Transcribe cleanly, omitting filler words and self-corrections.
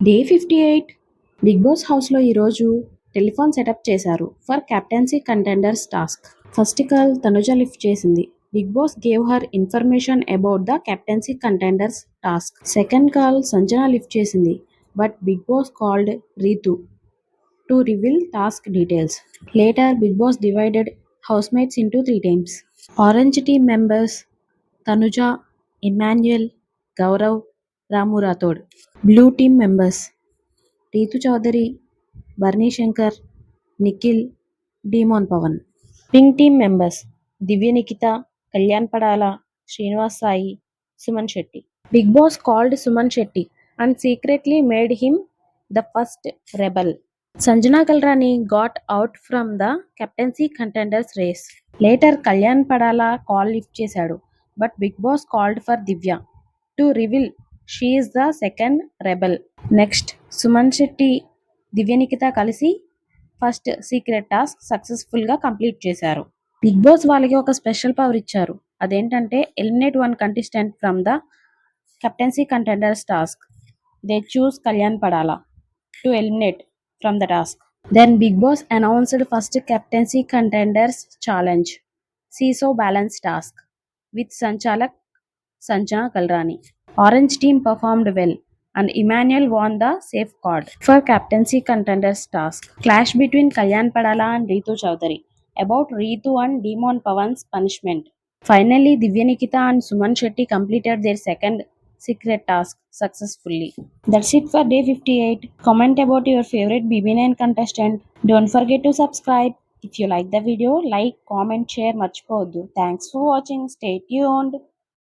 Day 58 big Boss హౌస్లో ఈరోజు telephone setup చేశారు for captaincy contenders task. First call Tanuja lift చేసింది. Bigg Boss gave her information about the captaincy contenders task. Second call Sanjana lift చేసింది. But Bigg Boss called Ritu to reveal task details. Later Bigg Boss divided housemates into 3 teams. Orange team members Tanuja, Emmanuel, Gaurav, Ramu Rathod. Blue team members Ritu Chowdary, Bharani Shankar, Nikhil, Demon Pavan. Pink team members Divya Nikhita, Kalyan Padala, Srinivas Sai, Suman Shetty. Bigg Boss called Suman Shetty and secretly made him the first rebel. Sanjana Kalrani got out from the captaincy contenders race. Later Kalyan Padala call lift చేశాడు. But Bigg Boss called for Divya to reveal she is the second rebel. Next Suman Shetty, Divya Nikhita కలిసి first secret task సక్సెస్ఫుల్గా complete చేశారు. Bigg Boss వాళ్ళకి ఒక special power ఇచ్చారు. అదేంటంటే eliminate one contestant from the captaincy contenders task. They choose Kalyan Padala to eliminate from the task. Then Big Boss announced first captaincy contenders challenge, Seesaw balance task, with Sanchalak Sanjana Kalrani. Orange team performed well and Emmanuel won the safe card for captaincy contenders task. Clash between Kalyan Padala and Ritu Chaudhary about Ritu and Demon Pawan's punishment. Finally, Divya Nikita and Suman Shetty completed their second secret task successfully. That's it for day 58. Comment about your favorite BB9 contestant. Don't forget to subscribe. If you like the video, like, comment, share, మర్చిపోవద్దు. Thanks for watching. Stay tuned.